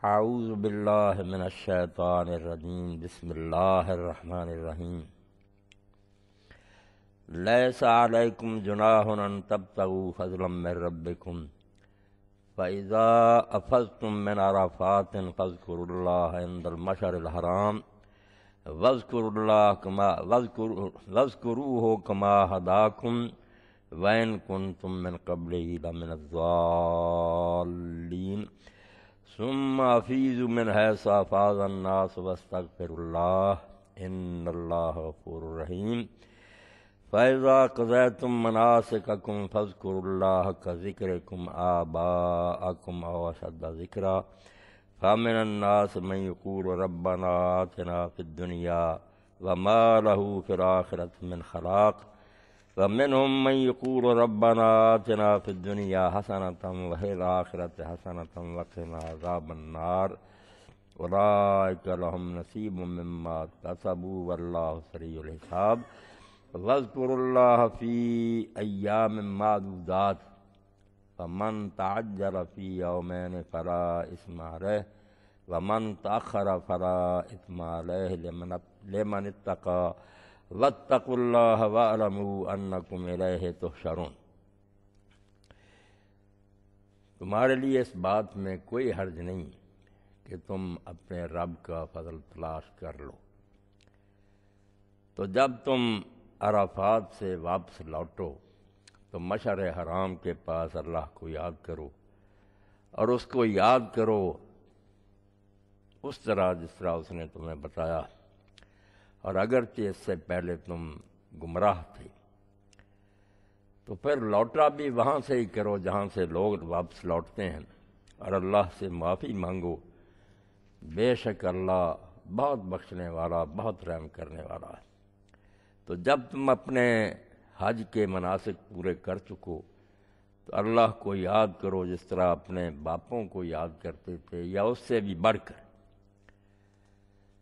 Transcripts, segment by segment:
اعوذ باللہ من الشیطان الرجیم بسم اللہ الرحمن الرحیم لیس علیکم جناح ان تبتغوا فضلا من ربکم فاذا افضتم من عرفات فاذکروا اللہ عند المشعر الحرام واذکروہ کما ہداکم وَإِن كُنتُم مِّن قَبْلِهِ لَمِنَ الضَّالِّينَ ثُمَّ أَفِيضُوا مِنْ حَيْثُ أَفَاضَ النَّاسُ وَاسْتَغْفِرُوا اللَّهَ إِنَّ اللَّهَ غَفُورٌ رَّحِيمٌ فَإِذَا قَضَيْتُم مَّنَاسِكَكُمْ فاذكروا اللَّهَ كَذِكْرِكُمْ آبَاءَكُمْ أَوْ أَشَدَّ ذِكْرًا فَمِنَ النَّاسِ مَن يَقُولُ رَبَّنَا آتِنَا فِي الدُّنْيَا وَمَا لَهُ فِي الْآخِرَةِ مِنْ خَلَاقٍ وَمِنْهُمْ مَن يَقُولُ رَبَّنَا آتِنَا فِي الدُّنْيَا حَسَنَةً وَفِي الْآخِرَةِ حَسَنَةً وَقِنَا عَذَابَ النَّارِ أُولَٰئِكَ لَهُمْ نَصِيبٌ مِّمَّا كَسَبُوا وَاللَّهُ سَرِيعُ الْحِسَابِ وَاذْكُرُوا اللَّهَ فِي أَيَّامٍ مَّعْدُودَاتٍ فَمَن تَعَجَّلَ فِي يَوْمَيْنِ فَلَا إِثْمَ عَلَيْهِ وَمَن تَأَخَّرَ فَلَا إِثْمَ عَلَيْهِ لِمَنِ اتَّقَىٰ وَاتَّقُوا اللَّهَ وَاعْلَمُوا أَنَّكُمْ إِلَيْهِ تُحْشَرُونَ۔ تمہارے لیے اس بات میں کوئی حرج نہیں کہ تم اپنے رب کا فضل تلاش کر لو، تو جب تم عرفات سے واپس لوٹو تو مشعر حرام کے پاس اللہ کو یاد کرو اور اس کو یاد کرو اس طرح جس طرح اس نے تمہیں بتایا، اور اگرچہ اس سے پہلے تم گمراہ تھے تو پھر لوٹا بھی وہاں سے ہی کرو جہاں سے لوگ واپس لوٹتے ہیں، اور اللہ سے معافی مانگو، بے شک اللہ بہت بخشنے والا بہت رحم کرنے والا ہے۔ تو جب تم اپنے حج کے مناسک پورے کر چکو تو اللہ کو یاد کرو جس طرح اپنے باپوں کو یاد کرتے تھے یا اس سے بھی بڑھ کر۔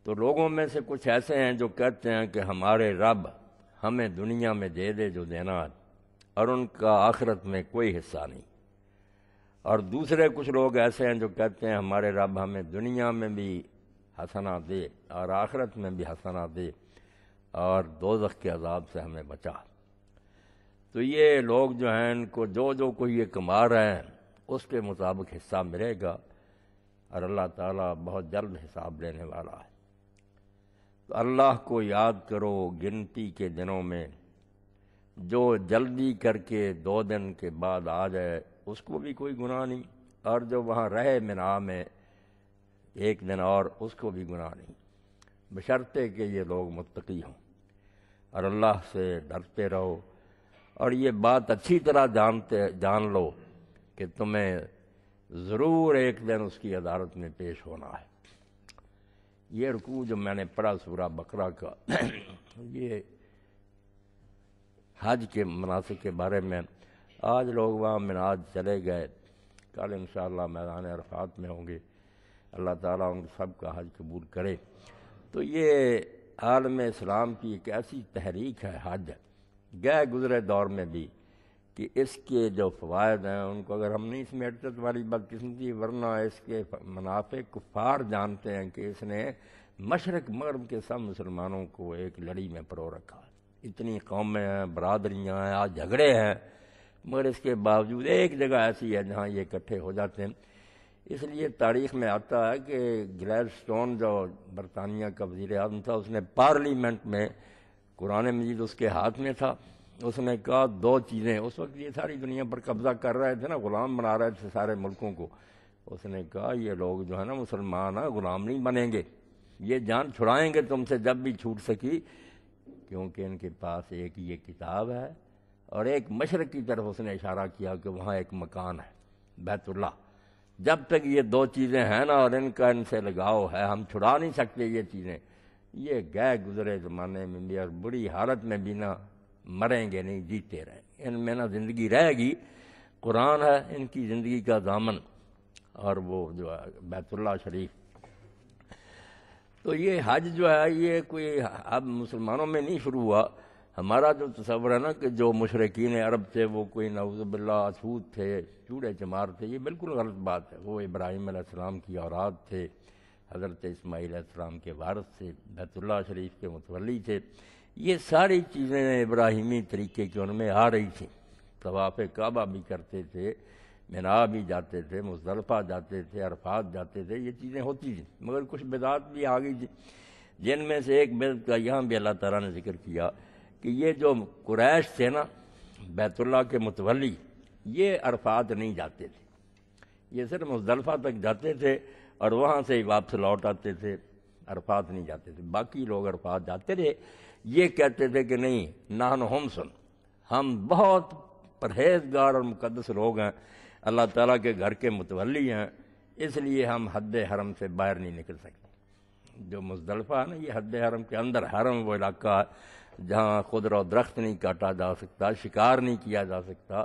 تو لوگوں میں سے کچھ ایسے ہیں جو کہتے ہیں کہ ہمارے رب ہمیں دنیا میں دے دے جو دینا ہے، اور ان کا آخرت میں کوئی حصہ نہیں، اور دوسرے کچھ لوگ ایسے ہیں جو کہتے ہیں ہمارے رب ہمیں دنیا میں بھی حسنات دے اور آخرت میں بھی حسنات دے اور دوزخ کے عذاب سے ہمیں بچا۔ تو یہ لوگ جو ہیں ان کو جو کوئی یہ کما رہے ہیں اس کے مطابق حصہ ملے گا، اور اللہ تعالیٰ بہت جلد حساب لینے والا ہے۔ تو اللہ کو یاد کرو گنتی کے دنوں میں، جو جلدی کر کے 2 دن کے بعد آ جائے اس کو بھی کوئی گناہ نہیں، اور جو وہاں رہے منا میں 1 دن اور اس کو بھی گناہ نہیں، بشرطے کہ یہ لوگ متقی ہوں اور اللہ سے ڈرتے رہو، اور یہ بات اچھی طرح جان لو کہ تمہیں ضرور ایک دن اس کی عدالت میں پیش ہونا ہے۔ یہ رکوع جو میں نے پڑھا سورہ بقرہ کا یہ حج کے مناسک کے بارے میں، آج لوگ وہاں مناج چلے گئے، کل انشاءاللہ میدان عرفات میں ہوں گے، اللہ تعالیٰ ان سب کا حج قبول کرے۔ تو یہ عالم اسلام کی ایک ایسی تحریک ہے حج، گئے گزرے دور میں بھی، کہ اس کے جو فوائد ہیں ان کو اگر ہم نہیں سمیٹتے تو ہماری بدقسمتی، ورنہ اس کے منافع کفار جانتے ہیں کہ اس نے مشرق مغرب کے سب مسلمانوں کو ایک لڑی میں پرو رکھا ہے، اتنی قومیں ہیں، برادریاں ہیں، آج جھگڑے ہیں، مگر اس کے باوجود ایک جگہ ایسی ہے جہاں یہ اکٹھے ہو جاتے ہیں۔ اس لیے تاریخ میں آتا ہے کہ گلیڈسٹون جو برطانیہ کا وزیر اعظم تھا، اس نے پارلیمنٹ میں قرآن مجید اس کے ہاتھ میں تھا، اس نے کہا 2 چیزیں، اس وقت یہ ساری دنیا پر قبضہ کر رہے تھے نا، غلام بنا رہے تھے سارے ملکوں کو، اس نے کہا یہ لوگ جو ہے نا مسلمان ہیں، غلام نہیں بنیں گے، یہ جان چھڑائیں گے تم سے جب بھی چھوٹ سکی، کیونکہ ان کے پاس ایک یہ کتاب ہے، اور ایک مشرق کی طرف اس نے اشارہ کیا کہ وہاں ایک مکان ہے بیت اللہ، جب تک یہ 2 چیزیں ہیں نا اور ان کا ان سے لگاؤ ہے، ہم چھڑا نہیں سکتے یہ چیزیں۔ یہ گئے گزرے زمانے میں بھی اور بری حالت میں بھی نہ مریں گے نہیں، جیتے رہیں گے، ان میں نہ زندگی رہے گی، قرآن ہے ان کی زندگی کا ضامن، اور وہ جو ہے بیت اللہ شریف۔ تو یہ حج جو ہے یہ کوئی اب مسلمانوں میں نہیں شروع ہوا، ہمارا جو تصور ہے نا کہ جو مشرکین عرب تھے وہ کوئی نعوذ باللہ اسود تھے، چوڑے چمار تھے، یہ بالکل غلط بات ہے۔ وہ ابراہیم علیہ السلام کی اولاد تھے، حضرت اسماعیل علیہ السلام کے وارث تھے، بیت اللہ شریف کے متولی تھے۔ یہ ساری چیزیں ابراہیمی طریقے کی ان میں آ رہی تھیں۔ طواف کعبہ بھی کرتے تھے، مینا بھی جاتے تھے، مزدلفہ جاتے تھے، عرفات جاتے تھے، یہ چیزیں ہوتی تھیں، مگر کچھ بدعات بھی آ گئی تھیں، جن میں سے ایک بدعت کا یہاں بھی اللہ تعالیٰ نے ذکر کیا کہ یہ جو قریش تھے نا، بیت اللہ کے متولی، یہ عرفات نہیں جاتے تھے، یہ صرف مزدلفہ تک جاتے تھے اور وہاں سے ہی واپس لوٹ آتے تھے، عرفات نہیں جاتے تھے۔ باقی لوگ عرفات جاتے تھے، یہ کہتے تھے کہ نہیں، نحن ہم ہم بہت پرہیزگار اور مقدس لوگ ہیں، اللہ تعالیٰ کے گھر کے متولی ہیں، اس لیے ہم حد حرم سے باہر نہیں نکل سکتے۔ جو مزدلفہ ہے نا، یہ حد حرم کے اندر، حرم وہ علاقہ ہے جہاں خضر و درخت نہیں کاٹا جا سکتا، شکار نہیں کیا جا سکتا۔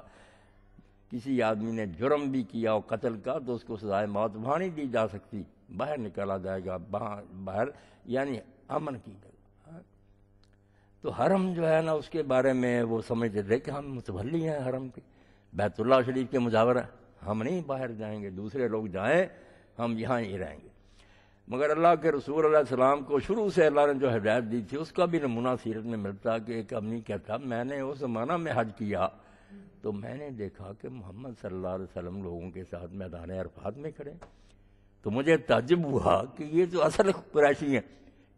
کسی آدمی نے جرم بھی کیا ہو قتل کا تو اس کو سزائے موت وہاں نہیں دی جا سکتی، باہر نکالا جائے گا، باہر یعنی امن کی جگہ۔ تو حرم جو ہے نا، اس کے بارے میں وہ سمجھتے تھے کہ ہم متولی ہیں حرم کے، بیت اللہ شریف کے مجاور ہیں، ہم نہیں باہر جائیں گے، دوسرے لوگ جائیں، ہم یہاں ہی رہیں گے۔ مگر اللہ کے رسول علیہ السلام کو شروع سے اللہ نے جو ہدایت دی تھی، اس کا بھی نمونہ سیرت میں ملتا کہ ایک آدمی کہتا، میں نے اس زمانہ میں حج کیا تو میں نے دیکھا کہ محمد صلی اللہ علیہ وسلم لوگوں کے ساتھ میدان عرفات میں کھڑے، تو مجھے تعجب ہوا کہ یہ جو اصل قریشی ہیں،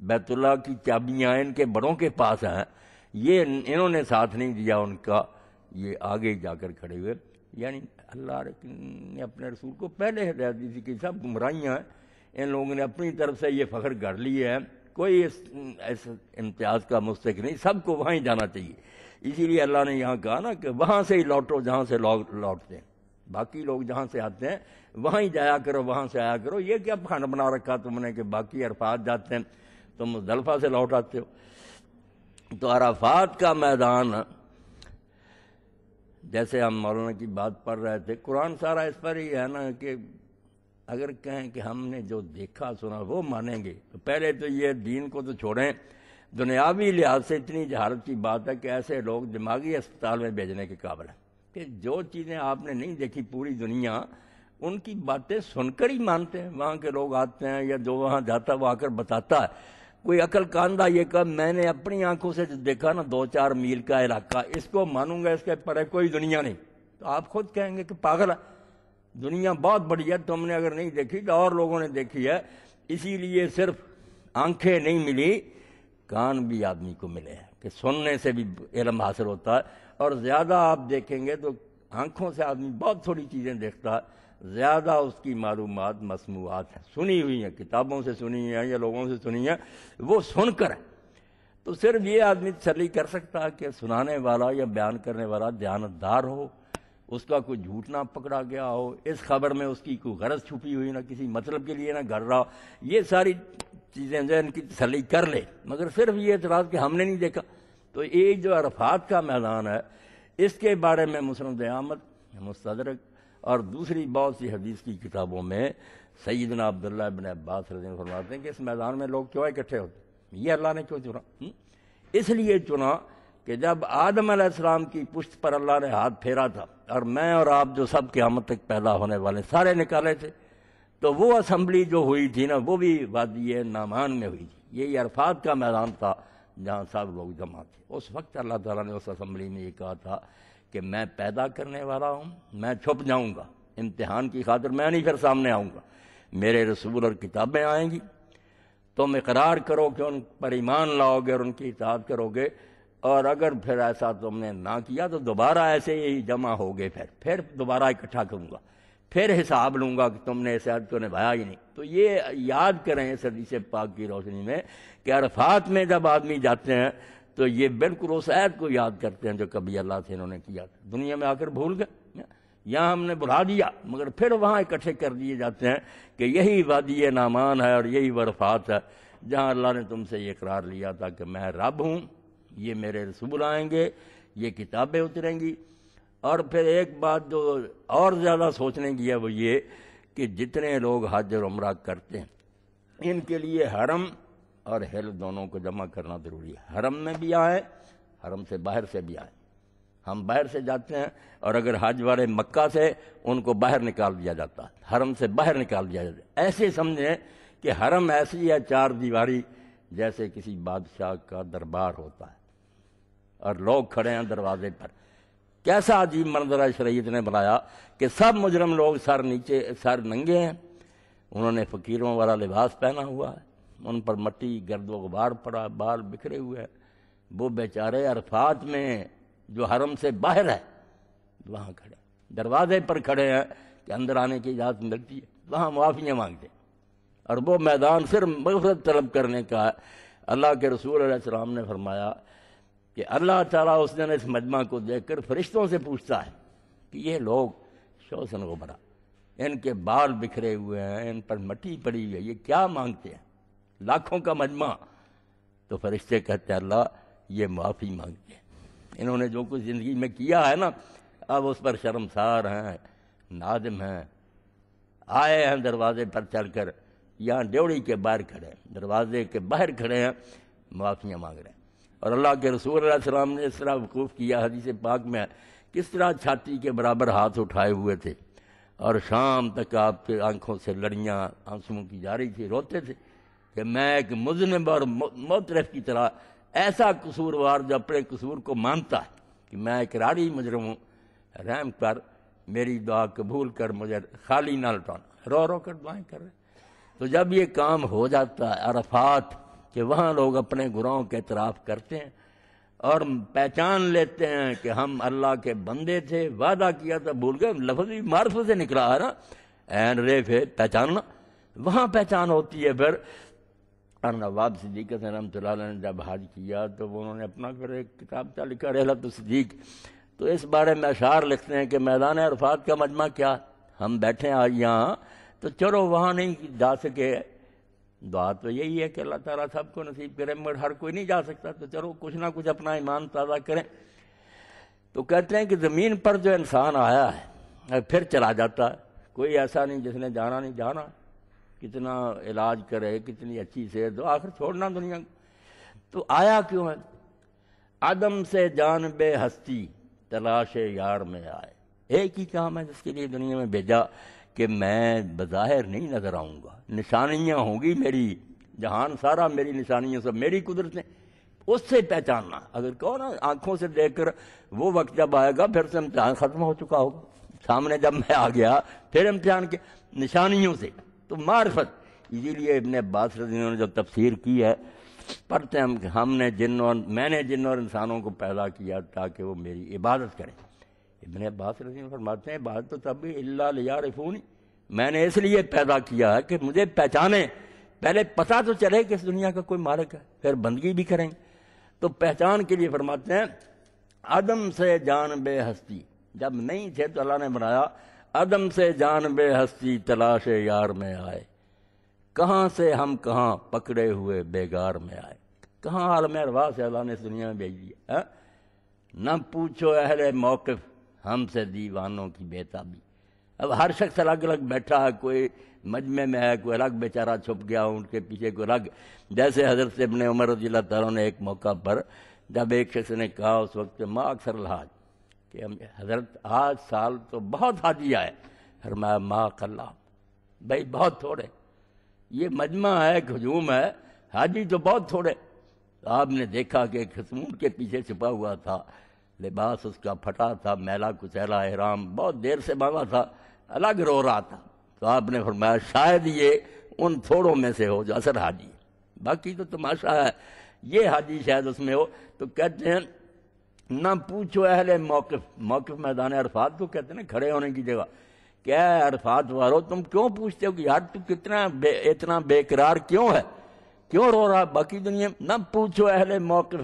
بیت اللہ کی چابیاں ان کے بڑوں کے پاس ہیں، یہ انہوں نے ساتھ نہیں دیا ان کا، یہ آگے جا کر کھڑے ہوئے۔ یعنی اللہ نے اپنے رسول کو پہلے ہدایت دی تھی کہ سب گمراہیاں ہیں، ان لوگوں نے اپنی طرف سے یہ فخر کر لیے ہے، کوئی اس امتیاز کا مستحق نہیں، سب کو وہاں ہی جانا چاہیے۔ اسی لیے اللہ نے یہاں کہا نا کہ وہاں سے ہی لوٹو جہاں سے لوگ لوٹتے ہیں، باقی لوگ جہاں سے آتے ہیں وہاں ہی جایا کرو، وہاں سے آیا کرو۔ یہ کیا پخانڈ بنا رکھا تم نے کہ باقی عرفات جاتے ہیں تم مزدلفہ سے لوٹ آتے ہو؟ تو عرفات کا میدان، جیسے ہم مولانا کی بات پڑھ رہے تھے، قرآن سارا اس پر ہی ہے نا کہ اگر کہیں کہ ہم نے جو دیکھا سنا وہ مانیں گے تو پہلے تو یہ دین کو تو چھوڑیں، دنیاوی لحاظ سے اتنی جہالت کی بات ہے کہ ایسے لوگ دماغی اسپتال میں بھیجنے کے قابل ہیں کہ جو چیزیں آپ نے نہیں دیکھی پوری دنیا، ان کی باتیں سن کر ہی مانتے ہیں۔ وہاں کے لوگ آتے ہیں یا جو وہاں جاتا ہے وہ آ کر بتاتا ہے، کوئی عقل کاندہ یہ کہ میں نے اپنی آنکھوں سے جو دیکھا نا 2-4 میل کا علاقہ، اس کو مانوں گا، اس کے پرے کوئی دنیا نہیں، تو آپ خود کہیں گے کہ پاگل ہے، دنیا بہت بڑی ہے، تم نے اگر نہیں دیکھی تو اور لوگوں نے دیکھی ہے۔ اسی لیے صرف آنکھیں نہیں ملی، کان بھی آدمی کو ملے ہیں کہ سننے سے بھی علم حاصل ہوتا ہے، اور زیادہ آپ دیکھیں گے تو آنکھوں سے آدمی بہت تھوڑی چیزیں دیکھتا ہے، زیادہ اس کی معلومات مسموعات ہیں، سنی ہوئی ہیں، کتابوں سے سنی ہیں یا لوگوں سے سنی ہیں، وہ سن کر ہے۔ تو صرف یہ آدمی تسلی کر سکتا ہے کہ سنانے والا یا بیان کرنے والا دیانتدار ہو، اس کا کوئی جھوٹ نہ پکڑا گیا ہو، اس خبر میں اس کی کوئی غرض چھپی ہوئی نہ کسی مطلب کے لیے نہ گھڑ رہا ہو، یہ ساری چیزیں جو ان کی تسلی کر لے۔ مگر صرف یہ اعتراض کہ ہم نے نہیں دیکھا۔ تو یہ جو عرفات کا میدان ہے، اس کے بارے میں مسند احمد، مستدرک اور دوسری بہت سی حدیث کی کتابوں میں سیدنا عبداللہ ابن عباس رضی اللہ عنہ فرماتے ہیں کہ اس میدان میں لوگ کیوں اکٹھے ہوتے؟ یہ اللہ نے کیوں چنا؟ اس لیے چنا کہ جب آدم علیہ السلام کی پشت پر اللہ نے ہاتھ پھیرا تھا اور میں اور آپ جو سب قیامت تک پیدا ہونے والے سارے نکالے تھے، تو وہ اسمبلی جو ہوئی تھی نا، وہ بھی وادی نعمان میں ہوئی تھی۔ یہی عرفات کا میدان تھا جہاں سب لوگ جمع تھے۔ اس وقت اللہ تعالیٰ نے اس اسمبلی میں یہ کہا تھا کہ میں پیدا کرنے والا ہوں، میں چھپ جاؤں گا، امتحان کی خاطر میں نہیں پھر سامنے آؤں گا، میرے رسول اور کتابیں آئیں گی، تم اقرار کرو کہ ان پر ایمان لاؤ گے اور ان کی اطاعت کرو گے، اور اگر پھر ایسا تم نے نہ کیا تو دوبارہ ایسے ہی جمع ہوگے، پھر دوبارہ اکٹھا کروں گا، پھر حساب لوں گا کہ تم نے اس عہد کو نبھایا ہی نہیں۔ تو یہ یاد کریں اس حدیث پاک کی روشنی میں کہ عرفات میں جب آدمی جاتے ہیں تو یہ بالکل اس عہد کو یاد کرتے ہیں جو کبھی اللہ سے انہوں نے کیا تھا، دنیا میں آ کر بھول گئے، یہاں ہم نے بلا دیا مگر پھر وہاں اکٹھے کر دیے جاتے ہیں کہ یہی وادی نعمان ہے اور یہی عرفات ہے جہاں اللہ نے تم سے یہ اقرار لیا تھا کہ میں رب ہوں، یہ میرے رسول آئیں گے، یہ کتابیں اتریں گی۔ اور پھر ایک بات جو اور زیادہ سوچنے کی ہے وہ یہ کہ جتنے لوگ حج اور عمرہ کرتے ہیں ان کے لیے حرم اور حل دونوں کو جمع کرنا ضروری ہے۔ حرم میں بھی آئیں، حرم سے باہر سے بھی آئیں. ہم باہر سے جاتے ہیں اور اگر حج والے مکہ سے ان کو باہر نکال دیا جاتا ہے، حرم سے باہر نکال دیا جاتا ہے. ایسے سمجھیں کہ حرم ایسی ہے چار دیواری جیسے کسی بادشاہ کا دربار ہوتا ہے اور لوگ کھڑے ہیں دروازے پر. کیسا عجیب منظر ہے شریعت نے بنایا کہ سب مجرم لوگ سر نیچے، سر ننگے ہیں، انہوں نے فقیروں والا لباس پہنا ہوا ہے، ان پر مٹی گرد و غبار پڑا، بال بکھرے ہوئے ہیں. وہ بیچارے عرفات میں جو حرم سے باہر ہے وہاں کھڑے، دروازے پر کھڑے ہیں کہ اندر آنے کی اجازت ملتی ہے، وہاں معافیاں مانگتے ہیں. اور وہ میدان صرف مغفرت طلب کرنے کا ہے. اللہ کے رسول علیہ السلام نے فرمایا کہ اللہ تعالیٰ اس دن اس مجمع کو دیکھ کر فرشتوں سے پوچھتا ہے کہ یہ لوگ شوثن غبرا، ان کے بال بکھرے ہوئے ہیں، ان پر مٹی پڑی ہوئی ہے، یہ کیا مانگتے ہیں؟ لاکھوں کا مجمع. تو فرشتے کہتے ہیں اللہ یہ معافی مانگتے ہیں، انہوں نے جو کچھ زندگی میں کیا ہے نا اب اس پر شرمسار ہیں، نادم ہیں. آئے ہیں دروازے پر چل کر، یہاں ڈیوڑی کے باہر کھڑے ہیں، دروازے کے باہر کھڑے ہیں، معافیاں مانگ رہے ہیں. اور اللہ کے رسول علیہ السلام نے اس طرح وقوف کیا، حدیث پاک میں کس طرح چھاتی کے برابر ہاتھ اٹھائے ہوئے تھے اور شام تک آپ کے آنکھوں سے لڑیاں آنسوؤں کی جاری تھی، روتے تھے کہ میں ایک مذنب اور معترف کی طرح، ایسا قصوروار جو اپنے قصور کو مانتا ہے کہ میں اقراری مجرم ہوں، رحم کر، میری دعا قبول کر، مجھے خالی نہ لوٹانا. رو رو کر دعائیں کر رہے. تو جب یہ کام ہو جاتا ہے عرفات کہ وہاں لوگ اپنے گناہوں کے اعتراف کرتے ہیں اور پہچان لیتے ہیں کہ ہم اللہ کے بندے تھے، وعدہ کیا تھا بھول گئے، لفظ بھی معرفت سے نکلا ہے نا، این ریف ہے پہچاننا، وہاں پہچان ہوتی ہے. پھر نواب صدیق رحمۃ اللہ علیہ نے جب حج کیا تو انہوں نے اپنا پھر ایک کتاب کا لکھا رحلۃ الصدیق، تو اس بارے میں اشعار لکھتے ہیں کہ میدان عرفات کا مجمع کیا، ہم بیٹھے آج یہاں تو چلو وہاں نہیں جا سکے، دعا تو یہی ہے کہ اللہ تعالیٰ سب کو نصیب کرے، مگر ہر کوئی نہیں جا سکتا، تو چلو کچھ نہ کچھ اپنا ایمان تازہ کریں. تو کہتے ہیں کہ زمین پر جو انسان آیا ہے پھر چلا جاتا ہے، کوئی ایسا نہیں جس نے جانا نہیں، جانا کتنا علاج کرے، کتنی اچھی صحت، آخر چھوڑنا دنیا. تو آیا کیوں ہے؟ عدم سے جانب ہستی تلاش یار میں آئے. ایک ہی کام ہے جس کے لیے دنیا میں بھیجا کہ میں بظاہر نہیں نظر آؤں گا، نشانیاں ہوں گی میری، جہان سارا میری نشانیوں سے، میری قدرتیں، اس سے پہچاننا. اگر کہو نا آنکھوں سے دیکھ کر، وہ وقت جب آئے گا پھر سے امتحان ختم ہو چکا ہوگا، سامنے جب میں آ گیا پھر امتحان کے نشانیوں سے. تو معرفت، اسی لیے ابن عباس رضی اللہ عنہ نے جو تفسیر کی ہے پڑھتے ہیں کہ ہم نے میں نے جن اور انسانوں کو پیدا کیا تاکہ وہ میری عبادت کریں. ابن عباس رضی اللہ عنہ فرماتے ہیں عبادت تو تب بھی الا لیعرفونی، میں نے اس لیے پیدا کیا ہے کہ مجھے پہچانے، پہلے پتہ تو چلے کہ اس دنیا کا کوئی مالک ہے، پھر بندگی بھی کریں. تو پہچان کے لیے فرماتے ہیں عدم سے جانب ہستی، جب نہیں تھے تو اللہ نے بنایا، عدم سے جانب ہستی تلاش یار میں آئے، کہاں سے ہم کہاں پکڑے ہوئے بیگار میں آئے. کہاں عالم ارواح سے اللہ نے اس دنیا میں بھیج دیا. نہ پوچھو اہل موقف ہم سے دیوانوں کی بیتابی. اب ہر شخص الگ الگ بیٹھا ہے، کوئی مجمع میں ہے، کوئی الگ بیچارہ چھپ گیا ان کے پیچھے، کوئی الگ. جیسے حضرت ابن عمر رضی اللہ تعالیٰ نے ایک موقع پر جب ایک شخص نے کہا اس وقت ما اکثر الحاج، کہ حضرت آج سال تو بہت حاجی آئے، فرمایا ما قلہ، بھائی بہت تھوڑے، یہ مجمع ہے، ایک ہجوم ہے، حاجی تو بہت تھوڑے. آپ نے دیکھا کہ ایک خصمون کے پیچھے چھپا ہوا تھا، لباس اس کا پھٹا تھا، میلا کچیلا احرام بہت دیر سے باندھا تھا، الگ رو رہا تھا. تو آپ نے فرمایا شاید یہ ان تھوڑوں میں سے ہو جو اصل حاجی ہے، باقی تو تماشا ہے، یہ حاجی شاید اس میں ہو. تو کہتے ہیں نہ پوچھو اہل موقف، موقف میدان عرفات کو کہتے ہیں نا کھڑے ہونے کی جگہ. کیا ہے عرفات والو، تم کیوں پوچھتے ہو کہ یار تو اتنا بے قرار کیوں ہے، کیوں رو رہا باقی دنیا. نہ پوچھو اہل موقف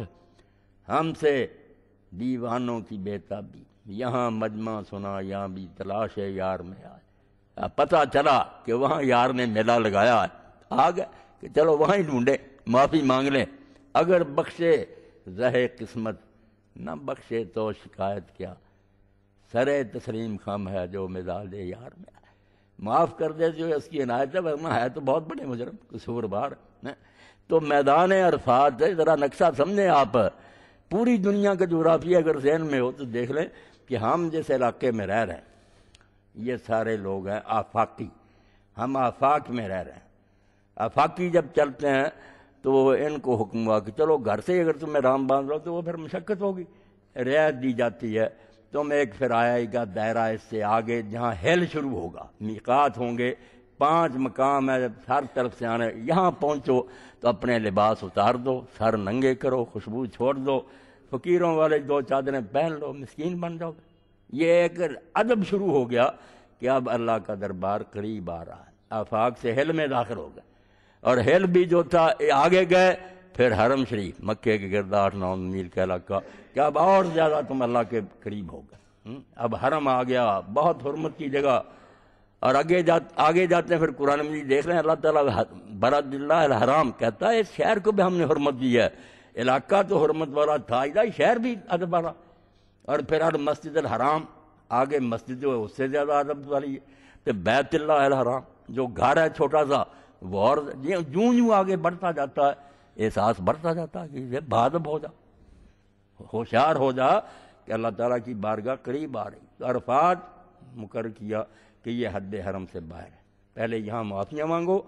ہم سے دیوانوں کی بیتابی، یہاں مجمع سنا یہاں بھی تلاش یار میں آئے. پتہ چلا کہ وہاں یار نے میلہ لگایا ہے، آ گئے کہ چلو وہاں ہی ڈھونڈے، معافی مانگ لیں. اگر بخشے زہ قسمت، نہ بخشے تو شکایت کیا، سرے تسلیم خم ہے جو مزاج یار میں آئے. معاف کر دے جو اس کی عنایت ہے، ورنہ ہے تو بہت بڑے مجرم قصور بار. تو میدان عرفات ذرا نقشہ سمجھیں آپ پوری دنیا کا جغرافیہ اگر ذہن میں ہو تو دیکھ لیں کہ ہم جس علاقے میں رہ رہے ہیں یہ سارے لوگ ہیں آفاقی، ہم آفاق میں رہ رہے ہیں۔ آفاقی جب چلتے ہیں تو ان کو حکم ہوا کہ چلو گھر سے اگر تمہیں رام باندھ لو تو وہ پھر مشقت ہوگی، رعایت دی جاتی ہے، تم ایک پھر آئے گا دائرہ اس سے آگے جہاں ہل شروع ہوگا، میقات ہوں گے، 5 مقام ہے ہر طرف سے آنے، یہاں پہنچو تو اپنے لباس اتار دو، سر ننگے کرو، خوشبو چھوڑ دو، فقیروں والے 2 چادریں پہن لو، مسکین بن جاؤ گے۔ یہ ایک ادب شروع ہو گیا کہ اب اللہ کا دربار قریب آ رہا ہے، آفاق سے ہل میں داخل ہو گئے، اور ہل بھی جو تھا آگے گئے، پھر حرم شریف مکے کے گرد 8-9 میل کا علاقہ، کہ اب اور زیادہ تم اللہ کے قریب ہو گئے، اب حرم آ گیا، بہت حرمت کی جگہ۔ اور آگے جاتے ہیں پھر قرآن مجید دیکھ رہے ہیں اللہ تعالیٰ برد اللہ الحرام کہتا ہے اس شہر کو بھی ہم نے حرمت دی ہے، علاقہ تو حرمت والا تھا، شہر بھی ادب والا۔ اور پھر المسجد الحرام آگے مسجد جو ہے اس سے زیادہ ادب والی ہے، تو بیت اللہ الحرام جو گھر ہے چھوٹا سا وہ، اور جوں آگے بڑھتا جاتا ہے احساس بڑھتا جاتا ہے کہ یہ بادب ہو جا، ہوشیار ہو جا کہ اللہ تعالیٰ کی بارگاہ قریب آ رہی۔ تو عرفات مقرر کیا کہ یہ حد حرم سے باہر ہے، پہلے یہاں معافیاں مانگو،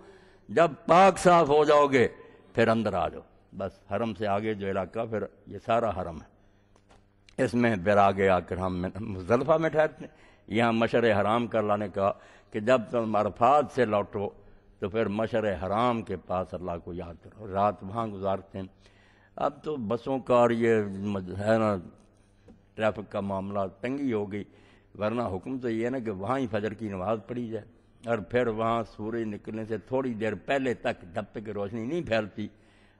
جب پاک صاف ہو جاؤ گے پھر اندر آ جاؤ، بس حرم سے آگے جو علاقہ پھر یہ سارا حرم ہے۔ اس میں پھر آگے آ کر ہم مزدلفہ میں ٹھہرتے ہیں۔ یہاں مشعر حرام کا اللہ نے کہا کہ جب تم عرفات سے لوٹو تو پھر مشعر حرام کے پاس اللہ کو یاد کرو، رات وہاں گزارتے ہیں۔ اب تو بسوں کا اور یہ ہے نا ٹریفک کا معاملہ تنگی ہو گئی، ورنہ حکم تو یہ ہے نا کہ وہاں ہی فجر کی نماز پڑھی جائے، اور پھر وہاں سورج نکلنے سے تھوڑی دیر پہلے تک جب تک روشنی نہیں پھیلتی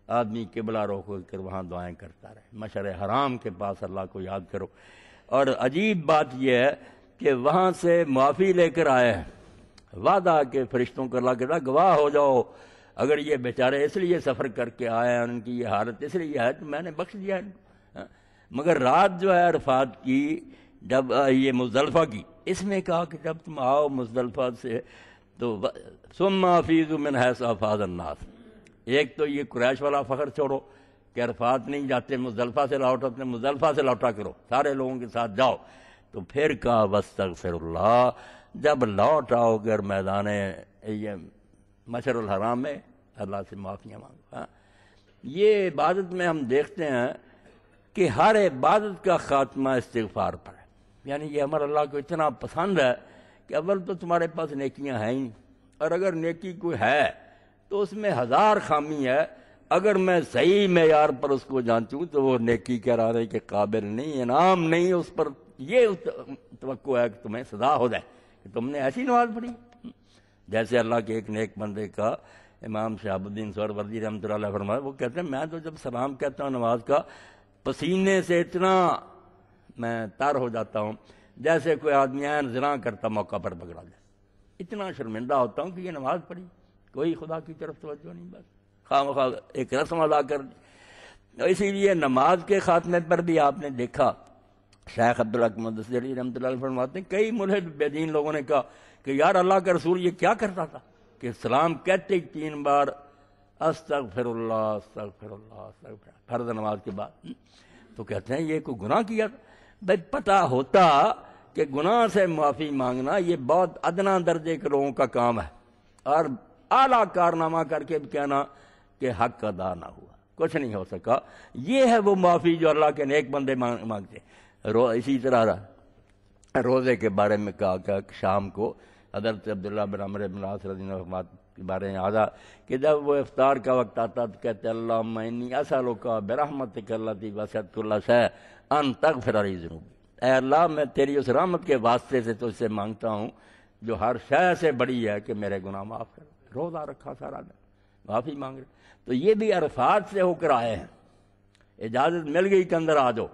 آدمی قبلہ رخ ہو کر وہاں دعائیں کرتا رہے، مشعر حرام کے پاس اللہ کو یاد کرو۔ اور عجیب بات یہ ہے کہ وہاں سے معافی لے کر آئے ہیں، وعدہ کہ فرشتوں کو اللہ کہتا گواہ ہو جاؤ، اگر یہ بیچارے اس لیے سفر کر کے آئے ہیں، ان کی یہ حالت اس لیے ہے تو میں نے بخش دیا ان کو۔ مگر رات جو ہے عرفات کی جب یہ مزدلفہ کی، اس میں کہا کہ جب تم آؤ مزدلفہ سے تو ثم افیضوا من حیث افاض الناس، ایک تو یہ قریش والا فخر چھوڑو کہ عرفات نہیں جاتے مزدلفہ سے لوٹتے، مزدلفہ سے لوٹا کرو، سارے لوگوں کے ساتھ جاؤ۔ تو پھر کہا واستغفر اللہ، جب لوٹ آؤ گے میدان یہ مشعر الحرام میں اللہ سے معافیاں مانگو۔ یہ عبادت میں ہم دیکھتے ہیں کہ ہر عبادت کا خاتمہ استغفار پر ہے، یعنی یہ امر اللہ کو اتنا پسند ہے کہ اول تو تمہارے پاس نیکیاں ہیں ہی نہیں، اور اگر نیکی کوئی ہے تو اس میں 1000 خامی ہے، اگر میں صحیح معیار پر اس کو جانتی ہوں تو وہ نیکی کرانے کے قابل نہیں، انعام نہیں، اس پر یہ توقع ہے کہ تمہیں سزا ہو جائے کہ تم نے ایسی نماز پڑھی۔ جیسے اللہ کے ایک نیک بندے کا امام شہاب الدین سہروردی رحمۃ اللہ علیہ فرمایا، وہ کہتے ہیں میں تو جب سلام کہتا ہوں نماز کا پسینے سے اتنا میں تر ہو جاتا ہوں جیسے کوئی آدمی عین زنا کرتا موقع پر پکڑا جائے، اتنا شرمندہ ہوتا ہوں کہ یہ نماز پڑھی، کوئی خدا کی طرف توجہ نہیں، بس خواہ ایک رسم ادا کر دی۔ اسی لیے نماز کے خاتمے پر بھی آپ نے دیکھا شیخ عبدالحق مدثر علی رحمۃ اللہ علیہ فرماتے ہیں کئی ملحد بے دین لوگوں نے کہا کہ یار اللہ کا رسول یہ کیا کرتا تھا کہ سلام کہتے ہی 3 بار استغفر اللہ استغفر اللہ استغفر اللہ، فرض نماز کے بعد۔ تو کہتے ہیں یہ کوئی گناہ کیا تھا؟ بھائی پتہ ہوتا کہ گناہ سے معافی مانگنا یہ بہت ادنا درجے کے لوگوں کا کام ہے، اور اعلیٰ کارنامہ کر کے بھی کہنا کہ حق ادا نہ ہوا، کچھ نہیں ہو سکا، یہ ہے وہ معافی جو اللہ کے نیک بندے مانگتے ہیں۔ اسی طرح روزے کے بارے میں کہا کہ شام کو حضرت عبداللہ بن عمرو بن العاص رضی اللہ عنہ کے بارے میں آدھا کہ جب وہ افطار کا وقت آتا تو کہتے اللہم انی اسألک برحمتک التی وسعت کل شیء ان تغفر لی ذنوبی، اے اللہ میں تیری اس رحمت کے واسطے سے تجھ سے مانگتا ہوں جو ہر شے سے بڑی ہے کہ میرے گناہ معاف کر۔ روزہ رکھا سارا دن معافی مانگ رہے، تو یہ بھی عرفات سے ہو کر آئے ہیں، اجازت مل گئی کہ اندر آ جاؤ۔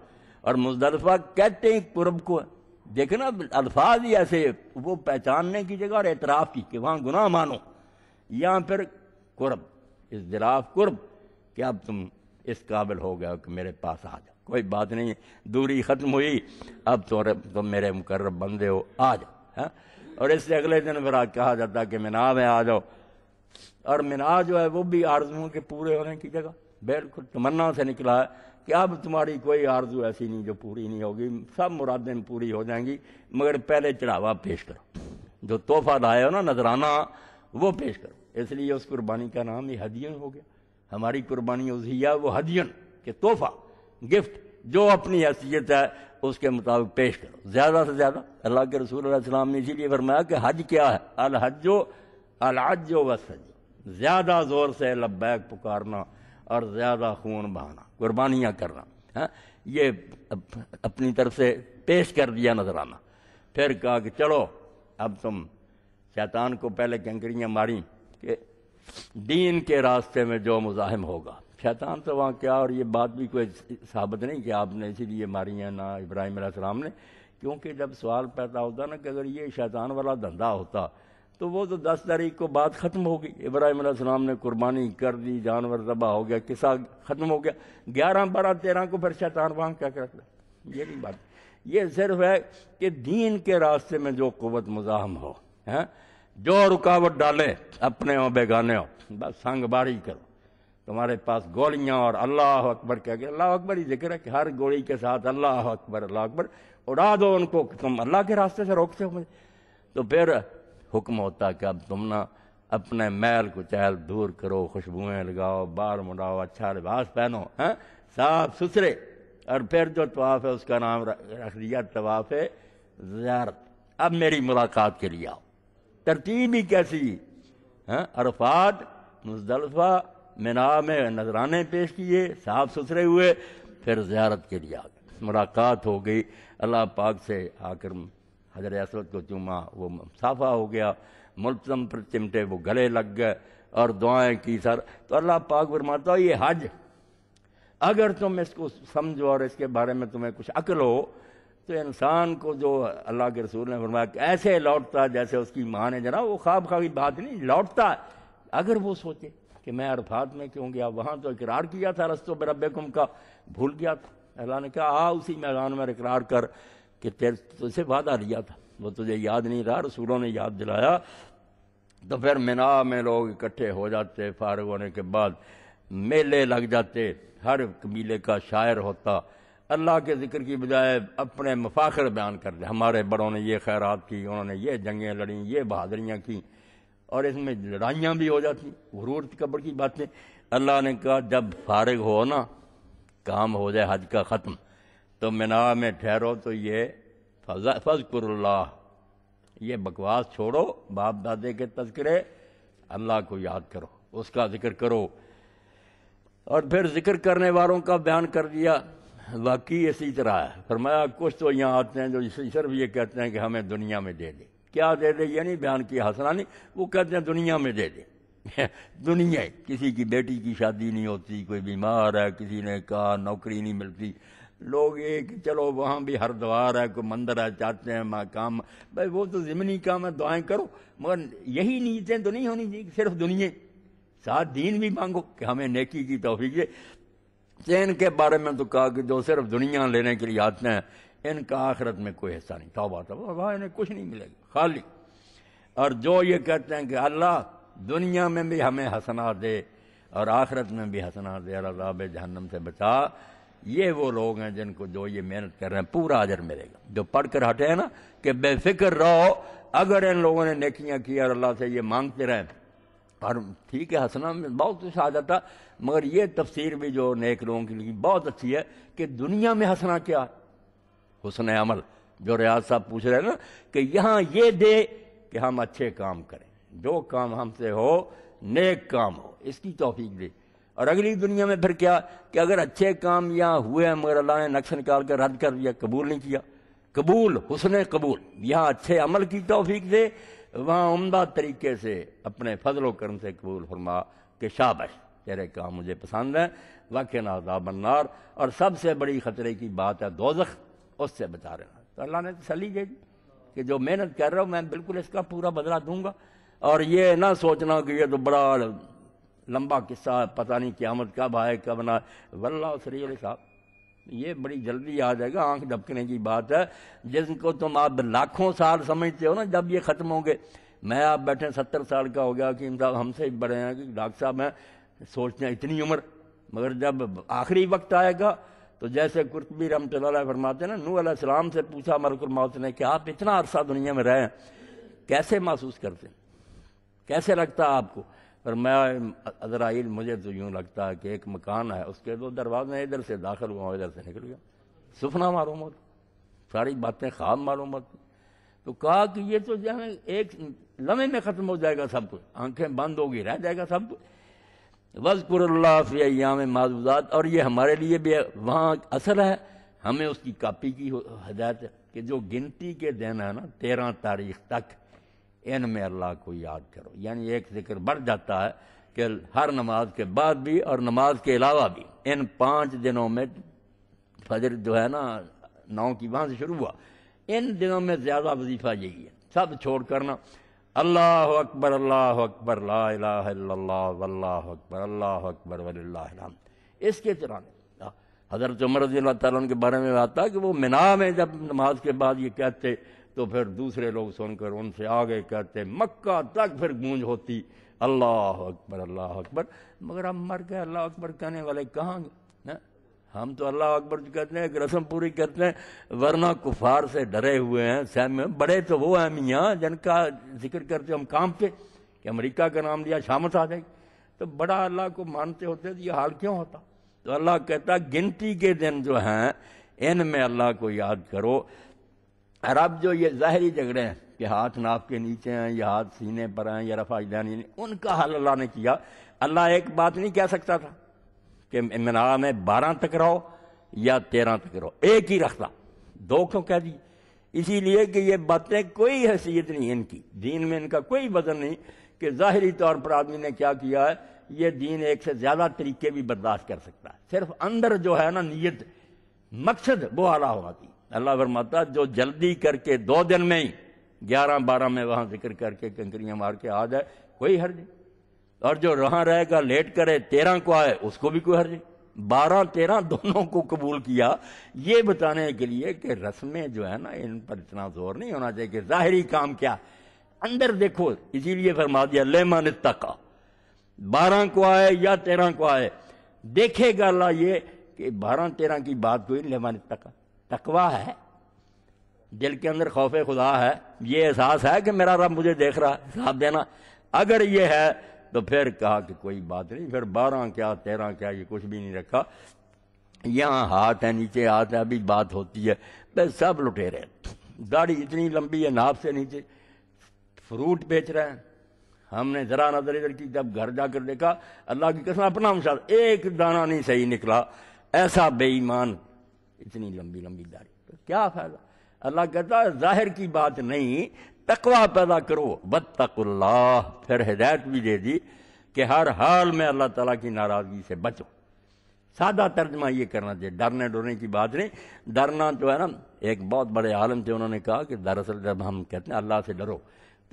اور مزدلفہ کہتے ہیں قرب کو، دیکھنا الفاظ ہی ایسے وہ پہچاننے کی جگہ اور اعتراف کی کہ وہاں گناہ مانو، یہاں پھر قرب اضطراف قرب کہ اب تم اس قابل ہو گیا کہ میرے پاس آ جاؤ، کوئی بات نہیں، دوری ختم ہوئی، اب تم میرے مقرب بندے ہو، آ جاؤ۔ اور اس سے اگلے دن پھر کہا جاتا کہ مینا میں آ جاؤ، اور مینا جو ہے وہ بھی آرزوؤں کے پورے ہونے کی جگہ، بالکل تمنا سے نکلا ہے کہ اب تمہاری کوئی آرزو ایسی نہیں جو پوری نہیں ہوگی، سب مرادیں پوری ہو جائیں گی، مگر پہلے چڑھاوا پیش کرو، جو تحفہ لائے ہو نا نذرانہ وہ پیش کرو۔ اس لیے اس قربانی کا نام ہی ہدیہ ہو گیا۔ ہماری قربانی اضحیہ وہ ہدیہ کہ تحفہ، گفٹ، جو اپنی حیثیت ہے اس کے مطابق پیش کرو زیادہ سے زیادہ۔ اللہ کے رسول علیہ السلام نے اسی لیے فرمایا کہ حج کیا ہے؟ الحج العج والسج، زیادہ زور سے لبیک پکارنا اور زیادہ خون بہانا، قربانیاں کرنا، ہاں یہ اپنی طرف سے پیش کر دیا نذرانہ۔ پھر کہا کہ چلو اب تم شیطان کو پہلے کنکریاں ماری کہ دین کے راستے میں جو مزاحم ہوگا، شیطان تو وہاں کیا، اور یہ بات بھی کوئی ثابت نہیں کہ آپ نے اسی لیے ماری ہیں نہ ابراہیم علیہ السلام نے، کیونکہ جب سوال پیدا ہوتا نا کہ اگر یہ شیطان والا دھندا ہوتا تو وہ تو 10 تاریخ کو بات ختم ہوگی، ابراہیم علیہ السلام نے قربانی کر دی، جانور ذبح ہو گیا، قصہ ختم ہو گیا، 11 12 13 کو پھر شیطان وہاں کیا کرتا ہے؟ یہ نہیں بات، یہ صرف ہے کہ دین کے راستے میں جو قوت مزاحم ہو، جو رکاوٹ ڈالے اپنے ہو بیگانے ہو، بس سنگ باری کرو۔ تمہارے پاس گولیاں اور اللہ اکبر کہہ کے، اللہ اکبر ہی ذکر ہے کہ ہر گولی کے ساتھ اللہ اکبر اللہ اکبر، اڑا دو ان کو، تم اللہ کے راستے سے روکتے ہو مجھے۔ تو پھر حکم ہوتا کہ اب تم نہ اپنے میل کچیل دور کرو، خوشبوئیں لگاؤ، بال مڈاؤ، اچھا لباس پہنو، صاف ستھرے، اور پھر جو طواف ہے اس کا نام رکھ دیا طواف زیارت۔ اب میری ملاقات کے لیے آؤ۔ ترتیب ہی کیسی، عرفات، مزدلفہ، مینا میں نذرانے پیش کیے، صاف ستھرے ہوئے، پھر زیارت کے لیے آ گئے، ملاقات ہو گئی، اللہ پاک سے آ کر حجر اسود کو چوما، وہ صافہ ہو گیا، ملتزم پر چمٹے، وہ گلے لگ گئے اور دعائیں کی سر۔ تو اللہ پاک فرماتا ہے یہ حج اگر تم اس کو سمجھو اور اس کے بارے میں تمہیں کچھ عقل ہو تو انسان کو، جو اللہ کے رسول نے فرمایا کہ ایسے لوٹتا جیسے اس کی ماں نے، جناب وہ خواب خواہی بات نہیں، لوٹتا اگر وہ سوچے کہ میں عرفات میں کیوں گیا، وہاں تو اقرار کیا تھا رستو بربکم کا، بھول گیا تھا۔ اللہ نے کہا اسی میدان میں اقرار کر کہ تجھ سے وعدہ لیا تھا، وہ تجھے یاد نہیں رہا، رسولوں نے یاد دلایا۔ تو پھر مینا میں لوگ اکٹھے ہو جاتے، فارغ ہونے کے بعد میلے لگ جاتے، ہر قبیلے کا شاعر ہوتا، اللہ کے ذکر کی بجائے اپنے مفاخر بیان کر دے، ہمارے بڑوں نے یہ خیرات کی، انہوں نے یہ جنگیں لڑیں، یہ بہادریاں کی، اور اس میں لڑائیاں بھی ہو جاتی، غرور تکبر کی باتیں۔ اللہ نے کہا جب فارغ ہو نا، کام ہو جائے حج کا ختم، تو مینا میں ٹھہرو تو یہ فذکر اللہ، یہ بکواس چھوڑو، باپ دادے کے تذکرے، اللہ کو یاد کرو، اس کا ذکر کرو۔ اور پھر ذکر کرنے والوں کا بیان کر دیا، واقعی اسی طرح ہے۔ فرمایا کچھ تو یہاں آتے ہیں جو صرف یہ کہتے ہیں کہ ہمیں دنیا میں دے دے، کیا دے دے یہ نہیں بیان کیا حسنہ نہیں، وہ کہتے ہیں دنیا میں دے دے، دنیا، کسی کی بیٹی کی شادی نہیں ہوتی، کوئی بیمار ہے، کسی نے کہا نوکری نہیں ملتی، لوگ یہ کہ چلو وہاں بھی ہر دوار ہے، کوئی مندر ہے، چاہتے ہیں کام، بھائی وہ تو ضمنی کام ہے، دعائیں کرو، مگر یہی نیتیں تو نہیں ہونی چاہیے صرف دنیا، ساتھ دین بھی مانگو کہ ہمیں نیکی کی توفیق دے۔ ان کے بارے میں تو کہا کہ جو صرف دنیا لینے کے لیے آتے ہیں ان کا آخرت میں کوئی حصہ نہیں، توبہ توبہ، وہاں انہیں کچھ نہیں ملے گا، خالی۔ اور جو یہ کہتے ہیں کہ اللہ دنیا میں بھی ہمیں حسنات دے اور آخرت میں بھی حسنات دے اور عذاب جہنم سے بچا، یہ وہ لوگ ہیں جن کو جو یہ محنت کر رہے ہیں پورا اجر ملے گا۔ جو پڑھ کر ہٹے ہیں نا کہ بے فکر رہو، اگر ان لوگوں نے نیکیاں کی اور اللہ سے یہ مانگتے رہیں، اور ٹھیک ہے حسنہ میں بہت کچھ آ جاتا، مگر یہ تفسیر بھی جو نیک لوگوں کے لیے بہت اچھی ہے کہ دنیا میں حسنہ کیا، حسن عمل، جو ریاض صاحب پوچھ رہے ہیں نا کہ یہاں یہ دے کہ ہم اچھے کام کریں، جو کام ہم سے ہو نیک کام ہو، اس کی توفیق دے۔ اور اگلی دنیا میں پھر کیا کہ اگر اچھے کام یہاں ہوئے ہیں مگر اللہ نے نقص نکال کر رد کر دیا، قبول نہیں کیا، قبول، حسن قبول، یہاں اچھے عمل کی توفیق دے، وہاں عمدہ طریقے سے اپنے فضل و کرم سے قبول فرما کہ شاباش تیرے کام مجھے پسند ہیں، وقنا عذاب النار، اور سب سے بڑی خطرے کی بات ہے دوزخ، اس سے بچا رہنا۔ تو اللہ نے تسلی دے دی کہ جو محنت کر رہا ہوں میں بالکل اس کا پورا بدلہ دوں گا، اور یہ نہ سوچنا کہ یہ تو بڑا لمبا قصہ ہے، پتہ نہیں قیامت کب آئے کب نہ، واللہ سریع الحساب، یہ بڑی جلدی آ جائے گا، آنکھ جھپکنے کی بات ہے۔ جس کو تم آپ لاکھوں سال سمجھتے ہو نا، جب یہ ختم ہوں گے، میں آپ بیٹھے 70 سال کا ہو گیا کہ صاحب ہم سے بڑے ہیں کہ ڈاکٹر صاحب ہیں، سوچتے ہیں اتنی عمر، مگر جب آخری وقت آئے گا تو جیسے قرطبی رحمۃ اللہ علیہ فرماتے ہیں نا، نوح علیہ السلام سے پوچھا ملک الموت نے کہ آپ اتنا عرصہ دنیا میں رہے ہیں، کیسے محسوس کرتے ہیں، کیسے لگتا ہے آپ کو؟ فرمایا عزرائیل مجھے تو یوں لگتا ہے کہ ایک مکان ہے، اس کے 2 دروازے، ادھر سے داخل ہوا ادھر سے نکل گیا، سپنا معلوم ہوتا، ساری باتیں خواب معلوم ہوتی۔ تو کہا کہ یہ تو جو ہے ایک لمحے میں ختم ہو جائے گا سب کچھ، آنکھیں بند ہوگی رہ جائے گا سب کچھ۔ وَاذْكُرُ اللَّهَ فِي أَيَّامٍ مَّعْدُودَاتٍ، اور یہ ہمارے لیے بھی وہاں اثر ہے، ہمیں اس کی کاپی کی ہدایت ہے کہ جو گنتی کے دن ہے نا 13 تاریخ تک، ان میں اللہ کو یاد کرو۔ یعنی ایک ذکر بڑھ جاتا ہے کہ ہر نماز کے بعد بھی اور نماز کے علاوہ بھی ان 5 دنوں میں، فجر جو ہے نا 9 کی وہاں سے شروع ہوا، ان دنوں میں زیادہ وظیفہ یہی ہے، سب چھوڑ کرنا اللہ اکبر لا الہ الا اللہ واللہ اکبر وللہ الحمد، اس کے چلانے۔ حضرت عمر رضی اللہ تعالیٰ عنہ کے بارے میں آتا ہے کہ وہ منا میں جب نماز کے بعد یہ کہتے تو پھر دوسرے لوگ سن کر ان سے آگے کہتے، مکہ تک پھر گونج ہوتی اللہ اکبر، مگر ہم مر گئے اللہ اکبر کہنے والے کہاں گے؟ ہم تو اللہ اکبر جو کہتے ہیں ایک رسم پوری کرتے ہیں، ورنہ کفار سے ڈرے ہوئے ہیں سہم۔ بڑے تو وہ ہیں میاں جن کا ذکر کرتے ہم کام پہ کہ امریکہ کا نام لیا شامت آ جائے گی، تو بڑا اللہ کو مانتے ہوتے تو یہ حال کیوں ہوتا؟ تو اللہ کہتا گنتی کے دن جو ہیں ان میں اللہ کو یاد کرو۔ اور اب جو یہ ظاہری جھگڑے ہیں کہ ہاتھ ناف کے نیچے ہیں یا ہاتھ سینے پر ہیں یا رفع یدین نہیں، ان کا حل اللہ نے کیا۔ اللہ ایک بات نہیں کہہ سکتا تھا کہ منا میں 12 تک رہو یا 13 تک رہو، ایک ہی رکھتا، 2 کیوں کہہ دی؟ اسی لیے کہ یہ باتیں کوئی حیثیت نہیں ان کی، دین میں ان کا کوئی وزن نہیں کہ ظاہری طور پر آدمی نے کیا کیا ہے، یہ دین ایک سے زیادہ طریقے بھی برداشت کر سکتا ہے، صرف اندر جو ہے نا نیت مقصد وہ اعلیٰ ہونا چاہیے۔ اللہ فرماتا جو جلدی کر کے 2 دن میں ہی 11-12 میں وہاں ذکر کر کے کنکریاں مار کے آ جائے کوئی حرج نہیں، اور جو وہاں رہے گا لیٹ کرے 13 کو آئے اس کو بھی کوئی حرج نہیں۔ 12-13 دونوں کو قبول کیا، یہ بتانے کے لیے کہ رسمیں جو ہے نا ان پر اتنا زور نہیں ہونا چاہیے کہ ظاہری کام کیا اندر دیکھو۔ اسی لیے فرما دیا لمن اتقی، 12 کو آئے یا 13 کو آئے دیکھے گا اللہ یہ کہ 12-13 کی بات کوئی لمن اتقی، تقویٰ ہے، دل کے اندر خوف خدا ہے، یہ احساس ہے کہ میرا رب مجھے دیکھ رہا ہے، حساب دینا۔ اگر یہ ہے تو پھر کہا کہ کوئی بات نہیں، پھر 12 کیا 13 کیا یہ کچھ بھی نہیں رکھا۔ یہاں ہاتھ ہے نیچے ہاتھ ہے، ابھی بات ہوتی ہے، بس سب لٹیرے، داڑھی اتنی لمبی ہے ناف سے نیچے، فروٹ بیچ رہے ہیں۔ ہم نے ذرا نظر ادھر کی، جب گھر جا کر دیکھا اللہ کی قسم اپنا مشاہد، ایک دانہ نہیں صحیح نکلا، ایسا بے ایمان، اتنی لمبی لمبی داڑھی، تو کیا فائدہ؟ اللہ کہتا ہے ظاہر کی بات نہیں، تقویٰ پیدا کرو، واتقوا اللہ، پھر ہدایت بھی دے دی کہ ہر حال میں اللہ تعالیٰ کی ناراضگی سے بچو۔ سادہ ترجمہ یہ کرنا چاہیے، ڈرنے ڈرنے کی بات نہیں۔ ڈرنا جو ہے نا، ایک بہت بڑے عالم تھے، انہوں نے کہا کہ دراصل جب ہم کہتے ہیں اللہ سے ڈرو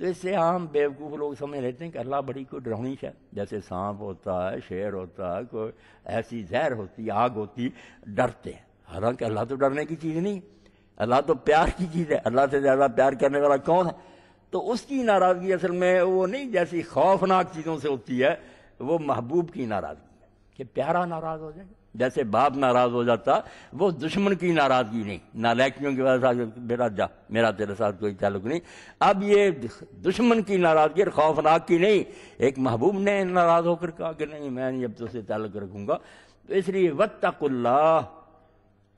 تو اس سے عام بیوقوف لوگ سمجھ لیتے ہیں کہ اللہ بڑی کوئی ڈراؤنی ہے، جیسے سانپ ہوتا ہے، شیر ہوتا ہے، کوئی ایسی زہر ہوتی، آگ ہوتی، ڈرتے ہیں۔ حالانکہ اللہ تو ڈرنے کی چیز نہیں، اللہ تو پیار کی چیز ہے، اللہ سے زیادہ پیار کرنے والا کون ہے؟ تو اس کی ناراضگی اصل میں وہ نہیں جیسی خوفناک چیزوں سے ہوتی ہے، وہ محبوب کی ناراضگی ہے کہ پیارا ناراض ہو جائے، جیسے باپ ناراض ہو جاتا، وہ دشمن کی ناراضگی نہیں، نالیکیوں کی وجہ سے بیٹا جا، میرا تیرے ساتھ کوئی تعلق نہیں۔ اب یہ دشمن کی ناراضگی اور خوفناک کی نہیں، ایک محبوب نے ناراض ہو کر کہا کہ نہیں میں نہیں اب تو سے تعلق رکھوں گا، تو اس لیے واتقوا اللہ،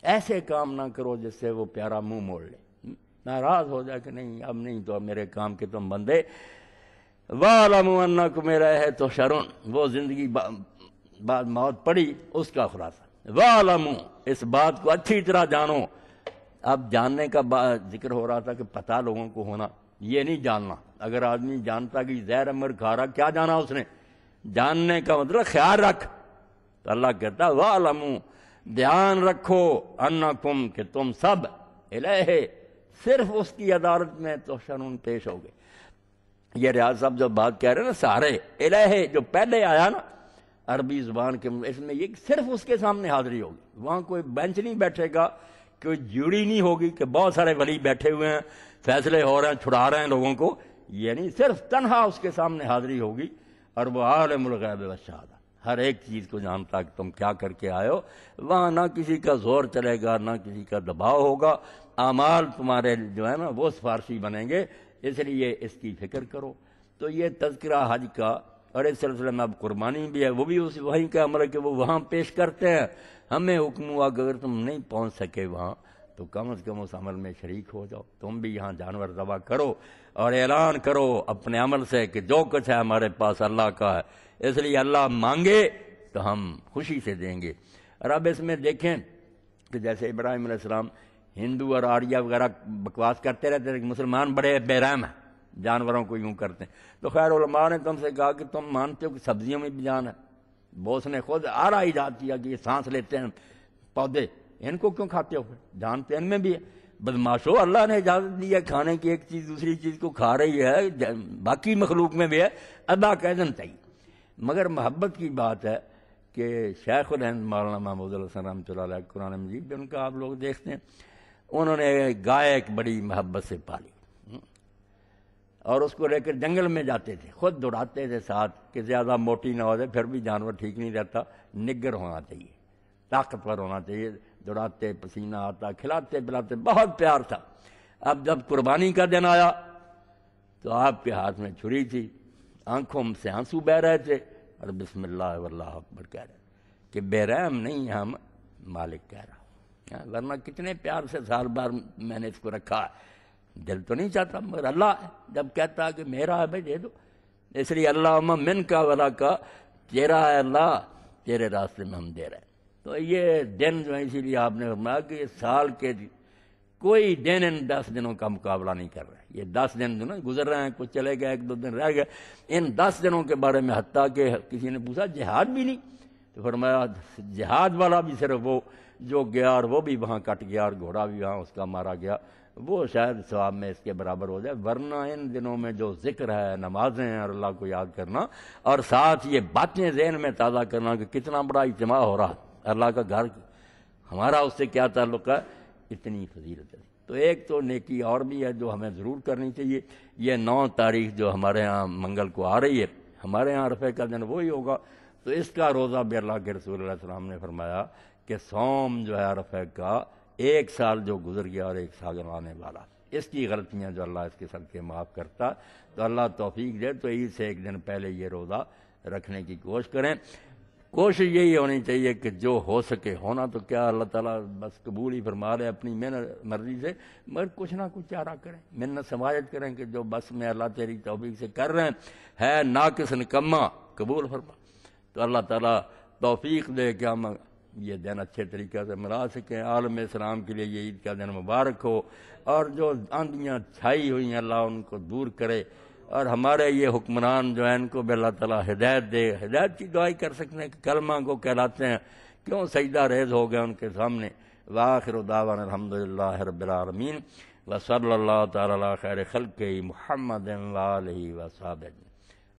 ایسے کام نہ کرو جس سے وہ پیارا منہ موڑ لے، ناراض ہو جائے کہ نہیں اب نہیں تو میرے کام کے تم بندے۔ وَاعْلَمُوا أَنَّكُمْ إِلَيْهِ تُحْشَرُونَ، وہ زندگی بعد موت پڑی اس کا خلاصہ۔ وَاعْلَمُوا، اس بات کو اچھی طرح جانو۔ اب جاننے کا ذکر ہو رہا تھا کہ پتہ لوگوں کو ہونا، یہ نہیں جاننا۔ اگر آدمی جانتا کہ زہر امر کھا رہا، کیا جانا اس نے؟ جاننے کا مطلب خیال رکھ۔ تو اللہ کہتا ہے وَاعْلَمُوا، دھیان رکھو، انکم، کہ تم سب، الہ، صرف اس کی عدالت میں تحشرون، پیش ہو گئے۔ یہ ریاض صاحب جو بات کہہ رہے ہیں نا، سارے الہ جو پہلے آیا نا عربی زبان کے، اس میں یہ صرف اس کے سامنے حاضری ہوگی، وہاں کوئی بینچ نہیں بیٹھے گا، کوئی جیوڑی نہیں ہوگی کہ بہت سارے ولی بیٹھے ہوئے ہیں، فیصلے ہو رہے ہیں، چھڑا رہے ہیں لوگوں کو، یہ نہیں، صرف تنہا اس کے سامنے حاضری ہوگی، اور وہ عالم الغیب والشہادہ، ہر ایک چیز کو جانتا کہ تم کیا کر کے آئے ہو. وہاں نہ کسی کا زور چلے گا نہ کسی کا دباؤ ہوگا. اعمال تمہارے جو ہے نا وہ سفارشی بنیں گے، اس لیے اس کی فکر کرو. تو یہ تذکرہ حج کا، اور اس سلسلے میں اب قربانی بھی ہے، وہ بھی وہیں کا عمل ہے کہ وہ وہاں پیش کرتے ہیں. ہمیں حکم ہوا کہ اگر تم نہیں پہنچ سکے وہاں تو کم از کم اس عمل میں شریک ہو جاؤ. تم بھی یہاں جانور ذبح کرو اور اعلان کرو اپنے عمل سے کہ جو کچھ ہے ہمارے پاس اللہ کا ہے، اس لیے اللہ مانگے تو ہم خوشی سے دیں گے. اور اب اس میں دیکھیں کہ جیسے ابراہیم علیہ السلام ہندو اور آریہ وغیرہ بکواس کرتے رہتے ہیں کہ مسلمان بڑے بے رحم ہیں، جانوروں کو یوں کرتے ہیں. تو خیر علماء نے تم سے کہا کہ تم مانتے ہو کہ سبزیوں میں بھی جان ہے. بوس نے خود آرا ایجاد کیا کہ یہ سانس لیتے ہیں پودے، ان کو کیوں کھاتے ہو؟ جان تو ان میں بھی ہے. بدماشو، اللہ نے اجازت دی ہے کھانے کی، ایک چیز دوسری چیز کو کھا رہی ہے، باقی مخلوق میں بھی ہے، ادا کا اذن چاہیے. مگر محبت کی بات ہے کہ شیخ الہند مولانا محمود الحسن رحمۃ اللہ علیہ قرآن مجید ان کا آپ لوگ دیکھتے ہیں، انہوں نے گائے ایک بڑی محبت سے پالی اور اس کو لے کر جنگل میں جاتے تھے، خود دوڑاتے تھے ساتھ کہ زیادہ موٹی نہ ہو جائے، پھر بھی جانور ٹھیک نہیں رہتا، نگر ہونا چاہیے، طاقتور ہونا چاہیے. دوڑاتے، پسینہ آتا، کھلاتے پلاتے، بہت پیار تھا. اب جب قربانی کا دن آیا تو آپ کے ہاتھ میں چھری تھی، آنکھوں سے آنسو بہہ رہے تھے اور بسم اللہ واللہ اکبر کہہ رہے کہ بے رحم نہیں ہم، مالک کہہ رہا. ورنہ کتنے پیار سے سال بار میں نے اس کو رکھا ہے، دل تو نہیں چاہتا، مگر اللہ جب کہتا ہے کہ میرا ہے بھائی دے دو. اس لیے اللہ من کا ولا کا، تیرا ہے اللہ، تیرے راستے میں ہم دے رہے ہیں. تو یہ دن جو ہے اسی لیے آپ نے فرمایا کہ یہ سال کے کوئی دن ان 10 دنوں کا مقابلہ نہیں کر رہے. یہ 10 دن جو نا گزر رہے ہیں، کچھ چلے گئے، 1-2 دن رہ گئے، ان 10 دنوں کے بارے میں حتیٰ کہ کسی نے پوچھا جہاد بھی نہیں، تو فرمایا جہاد والا بھی صرف وہ جو گیا اور وہ بھی وہاں کٹ گیا اور گھوڑا بھی وہاں اس کا مارا گیا، وہ شاید ثواب میں اس کے برابر ہو جائے. ورنہ ان دنوں میں جو ذکر ہے، نمازیں ہیں اور اللہ کو یاد کرنا، اور ساتھ یہ باتیں ذہن میں تازہ کرنا کہ کتنا بڑا اجتماع ہو رہا، اللہ کا گھر، ہمارا اس سے کیا تعلق ہے، اتنی فضیلت ہے. تو ایک تو نیکی اور بھی ہے جو ہمیں ضرور کرنی چاہیے. یہ 9 تاریخ جو ہمارے ہاں منگل کو آ رہی ہے، ہمارے ہاں عرفے کا دن وہی ہوگا، تو اس کا روزہ بھی اللہ کے رسول علیہ السلام نے فرمایا کہ صوم جو ہے عرفے کا 1 سال جو گزر گیا اور 1 سال آنے والا، اس کی غلطیاں جو اللہ اس کے صدقے معاف کرتا. تو اللہ توفیق دے تو عید سے 1 دن پہلے یہ روزہ رکھنے کی کوشش کریں. کوشش یہی ہونی چاہیے کہ جو ہو سکے، ہونا تو کیا اللہ تعالیٰ بس قبول ہی فرما رہے اپنی محنت مرضی سے، مگر کچھ نہ کچھ چارہ کریں، محنت سماجت کریں کہ جو بس میں اللہ تیری توفیق سے کر رہے ہیں ہے ناقص نکما، قبول فرما. تو اللہ تعالیٰ توفیق دے کہ ہم یہ دن اچھے طریقے سے منا سکیں. عالم اسلام کے لیے یہ عید کا دن مبارک ہو، اور جو آندیاں چھائی ہوئی ہیں اللہ ان کو دور کرے، اور ہمارے یہ حکمران جو ہیں ان کو بھی اللہ تعالیٰ ہدایت دے. ہدایت کی دعائی کر سکتے ہیں کہ کلمہ کو کہلاتے ہیں، کیوں سجدہ ریز ہو گئے ان کے سامنے. وآخر دعوانا الحمدللہ رب العالمین وصلی اللہ تعالی علی خیر خلقہ محمد وآلہ وصحبہ.